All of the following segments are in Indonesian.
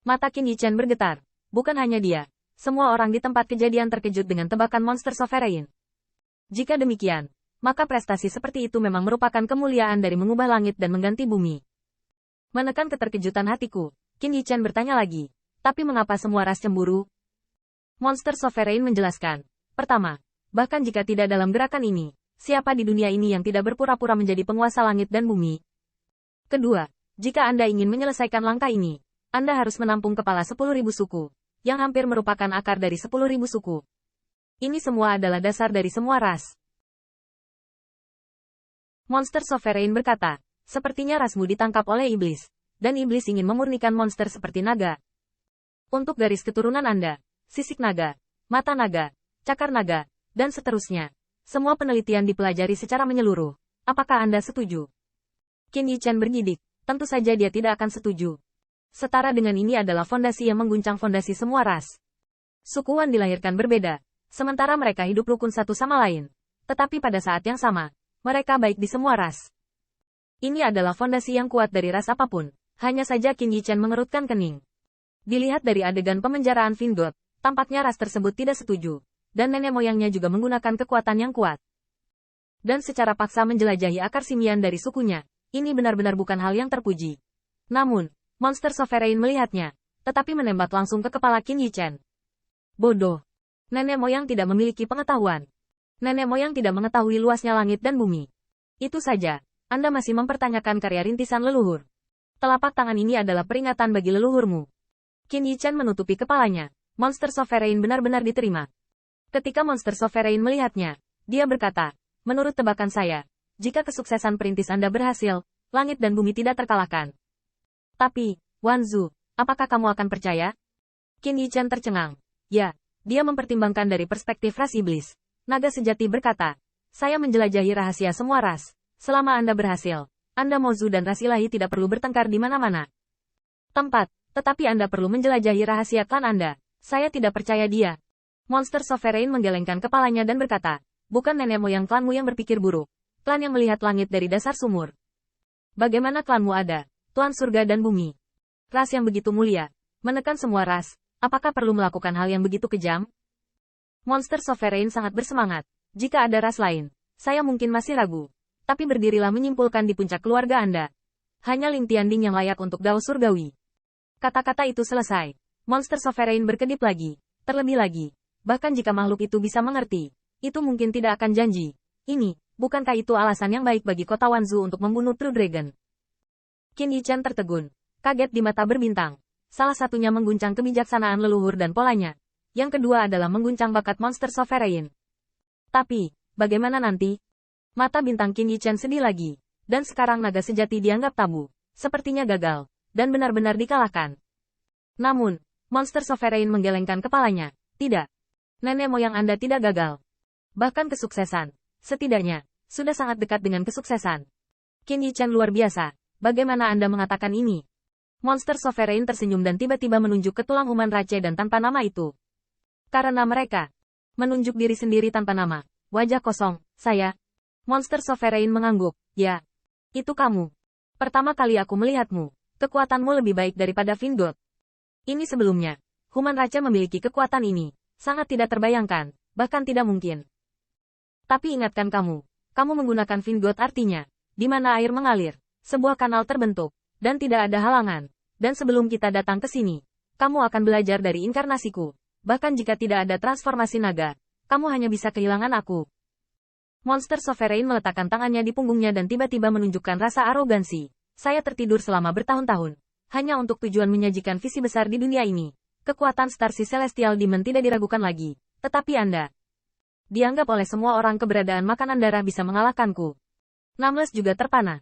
Mata Qin Yichen bergetar. Bukan hanya dia. Semua orang di tempat kejadian terkejut dengan tebakan monster sovereign. Jika demikian, maka prestasi seperti itu memang merupakan kemuliaan dari mengubah langit dan mengganti bumi. Menekan keterkejutan hatiku, Qin Yichen bertanya lagi. Tapi mengapa semua ras cemburu? Monster sovereign menjelaskan. Pertama, bahkan jika tidak dalam gerakan ini, siapa di dunia ini yang tidak berpura-pura menjadi penguasa langit dan bumi? Kedua, jika Anda ingin menyelesaikan langkah ini, Anda harus menampung kepala 10.000 suku, yang hampir merupakan akar dari 10.000 suku. Ini semua adalah dasar dari semua ras. Monster sovereign berkata, sepertinya rasmu ditangkap oleh iblis, dan iblis ingin memurnikan monster seperti naga. Untuk garis keturunan Anda, sisik naga, mata naga, cakar naga, dan seterusnya. Semua penelitian dipelajari secara menyeluruh. Apakah Anda setuju? Qin Yichen bergidik. Tentu saja dia tidak akan setuju. Setara dengan ini adalah fondasi yang mengguncang fondasi semua ras. Suku Wan dilahirkan berbeda, sementara mereka hidup rukun satu sama lain. Tetapi pada saat yang sama, mereka baik di semua ras. Ini adalah fondasi yang kuat dari ras apapun. Hanya saja Qin Yichen mengerutkan kening. Dilihat dari adegan pemenjaraan Vingod, tampaknya ras tersebut tidak setuju. Dan nenek moyangnya juga menggunakan kekuatan yang kuat. Dan secara paksa menjelajahi akar simian dari sukunya. Ini benar-benar bukan hal yang terpuji. Namun, monster sovereign melihatnya, tetapi menembak langsung ke kepala Qin Yichen. Bodoh. Nenek moyang tidak memiliki pengetahuan. Nenek moyang tidak mengetahui luasnya langit dan bumi. Itu saja, Anda masih mempertanyakan karya rintisan leluhur. Telapak tangan ini adalah peringatan bagi leluhurmu. Qin Yichen menutupi kepalanya. Monster sovereign benar-benar diterima. Ketika monster sovereign melihatnya, dia berkata, menurut tebakan saya, jika kesuksesan perintis Anda berhasil, langit dan bumi tidak terkalahkan. Tapi, Wanzu, apakah kamu akan percaya? Qin Yichen tercengang. Ya, dia mempertimbangkan dari perspektif ras iblis. Naga sejati berkata, saya menjelajahi rahasia semua ras. Selama Anda berhasil, Anda Mozu dan ras ilahi tidak perlu bertengkar di mana-mana. Tetapi Anda perlu menjelajahi rahasia klan Anda. Saya tidak percaya dia. Monster sovereign menggelengkan kepalanya dan berkata, bukan nenek moyang klanmu yang berpikir buruk. Klan yang melihat langit dari dasar sumur. Bagaimana klanmu ada, Tuan Surga dan Bumi? Ras yang begitu mulia, menekan semua ras, apakah perlu melakukan hal yang begitu kejam? Monster sovereign sangat bersemangat. Jika ada ras lain, saya mungkin masih ragu. Tapi berdirilah menyimpulkan di puncak keluarga Anda. Hanya Ling Tianding yang layak untuk Dao Surgawi. Kata-kata itu selesai. Monster sovereign berkedip lagi, terlebih lagi. Bahkan jika makhluk itu bisa mengerti, itu mungkin tidak akan janji. Ini, bukankah itu alasan yang baik bagi kota Wanzu untuk membunuh True Dragon? Qin Yichen tertegun, kaget di mata berbintang. Salah satunya mengguncang kebijaksanaan leluhur dan polanya. Yang kedua adalah mengguncang bakat monster sovereign. Tapi, bagaimana nanti? Mata bintang Qin Yichen sedih lagi. Dan sekarang naga sejati dianggap tabu. Sepertinya gagal. Dan benar-benar dikalahkan. Namun, monster sovereign menggelengkan kepalanya. Tidak. Nenek moyang Anda tidak gagal. Bahkan kesuksesan. Setidaknya, sudah sangat dekat dengan kesuksesan. Qin Yichen luar biasa. Bagaimana Anda mengatakan ini? Monster sovereign tersenyum dan tiba-tiba menunjuk ke tulang Human Rache dan tanpa nama itu. Karena mereka menunjuk diri sendiri tanpa nama. Wajah kosong, saya. Monster sovereign mengangguk. Ya. Itu kamu. Pertama kali aku melihatmu. Kekuatanmu lebih baik daripada Vingod. Ini sebelumnya. Human Rache memiliki kekuatan ini. Sangat tidak terbayangkan. Bahkan tidak mungkin. Tapi ingatkan kamu menggunakan Vingod artinya, di mana air mengalir, sebuah kanal terbentuk, dan tidak ada halangan. Dan sebelum kita datang ke sini, kamu akan belajar dari inkarnasiku. Bahkan jika tidak ada transformasi naga, kamu hanya bisa kehilangan aku. Monster sovereign meletakkan tangannya di punggungnya dan tiba-tiba menunjukkan rasa arogansi. Saya tertidur selama bertahun-tahun, hanya untuk tujuan menyajikan visi besar di dunia ini. Kekuatan Star Sea Celestial Demon tidak diragukan lagi. Tetapi Anda dianggap oleh semua orang keberadaan makanan darah bisa mengalahkanku. Nameless juga terpana.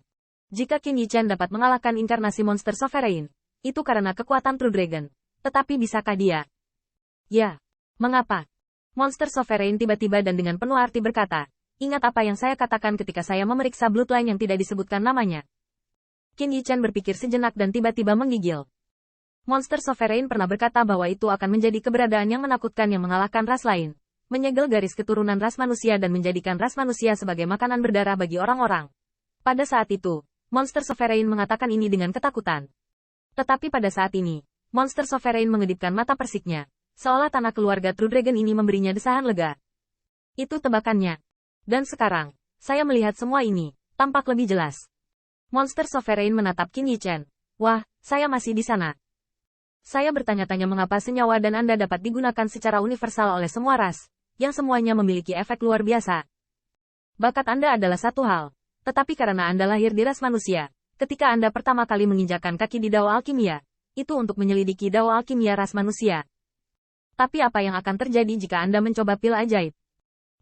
Jika Qin Yichen dapat mengalahkan inkarnasi monster sovereign, itu karena kekuatan True Dragon. Tetapi bisakah dia? Ya. Mengapa? Monster sovereign tiba-tiba dan dengan penuh arti berkata, ingat apa yang saya katakan ketika saya memeriksa bloodline yang tidak disebutkan namanya. Qin Yichen berpikir sejenak dan tiba-tiba menggigil. Monster sovereign pernah berkata bahwa itu akan menjadi keberadaan yang menakutkan yang mengalahkan ras lain. Menyegel garis keturunan ras manusia dan menjadikan ras manusia sebagai makanan berdarah bagi orang-orang. Pada saat itu, monster sovereign mengatakan ini dengan ketakutan. Tetapi pada saat ini, monster Sovereign mengedipkan mata persiknya, seolah tanah keluarga True Dragon ini memberinya desahan lega. Itu tebakannya. Dan sekarang, saya melihat semua ini, tampak lebih jelas. Monster Sovereign menatap Qin Yichen. Wah, saya masih di sana. Saya bertanya-tanya mengapa senyawa dan Anda dapat digunakan secara universal oleh semua ras, yang semuanya memiliki efek luar biasa. Bakat Anda adalah satu hal, tetapi karena Anda lahir di ras manusia, ketika Anda pertama kali menginjakkan kaki di Dao Alkimia, itu untuk menyelidiki Dao Alkimia ras manusia. Tapi apa yang akan terjadi jika Anda mencoba pil ajaib?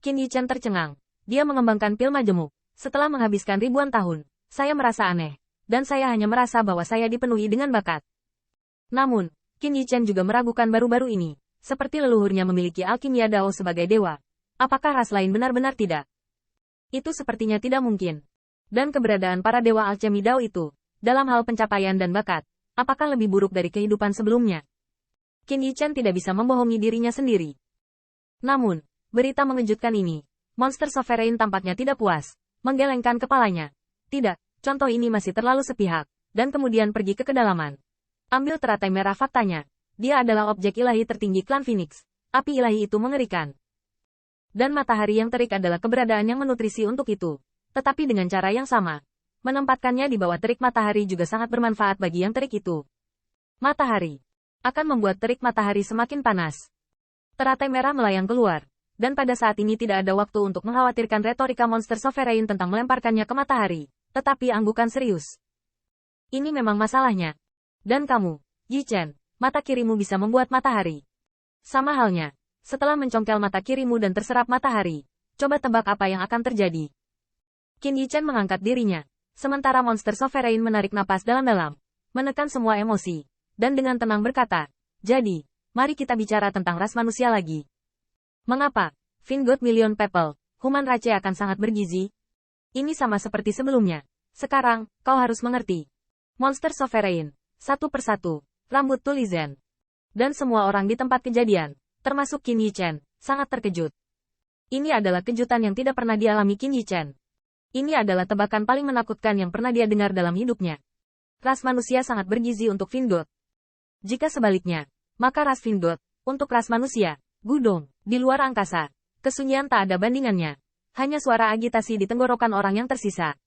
Qin Yichen tercengang. Dia mengembangkan pil majemuk. Setelah menghabiskan ribuan tahun, saya merasa aneh, dan saya hanya merasa bahwa saya dipenuhi dengan bakat. Namun, Qin Yichen juga meragukan baru-baru ini, seperti leluhurnya memiliki alkimia Dao sebagai dewa. Apakah ras lain benar-benar tidak? Itu sepertinya tidak mungkin. Dan keberadaan para dewa alkemi Dao itu, dalam hal pencapaian dan bakat, apakah lebih buruk dari kehidupan sebelumnya? Qin Yichen tidak bisa membohongi dirinya sendiri. Namun, berita mengejutkan ini, monster Sovereign tampaknya tidak puas, menggelengkan kepalanya. Tidak, contoh ini masih terlalu sepihak, dan kemudian pergi ke kedalaman. Ambil teratai merah faktanya. Dia adalah objek ilahi tertinggi klan Phoenix. Api ilahi itu mengerikan. Dan matahari yang terik adalah keberadaan yang menutrisi untuk itu. Tetapi dengan cara yang sama, menempatkannya di bawah terik matahari juga sangat bermanfaat bagi yang terik itu. Matahari akan membuat terik matahari semakin panas. Teratai merah melayang keluar. Dan pada saat ini tidak ada waktu untuk mengkhawatirkan retorika monster Sovereign tentang melemparkannya ke matahari. Tetapi anggukan serius. Ini memang masalahnya. Dan kamu, Yichen, mata kirimu bisa membuat matahari. Sama halnya, setelah mencongkel mata kirimu dan terserap matahari, coba tebak apa yang akan terjadi. Qin Yichen mengangkat dirinya, sementara monster Sovereign menarik napas dalam-dalam, menekan semua emosi, dan dengan tenang berkata, jadi, mari kita bicara tentang ras manusia lagi. Mengapa, Vingot Million People, Human Race akan sangat bergizi? Ini sama seperti sebelumnya. Sekarang, kau harus mengerti. Monster Sovereign. Satu persatu, rambut tulisan. Dan semua orang di tempat kejadian, termasuk Qin Yichen, sangat terkejut. Ini adalah kejutan yang tidak pernah dialami Qin Yichen. Ini adalah tebakan paling menakutkan yang pernah dia dengar dalam hidupnya. Ras manusia sangat bergizi untuk Vingot. Jika sebaliknya, maka ras Vingot, untuk ras manusia, gudong, di luar angkasa. Kesunyian tak ada bandingannya. Hanya suara agitasi di tenggorokan orang yang tersisa.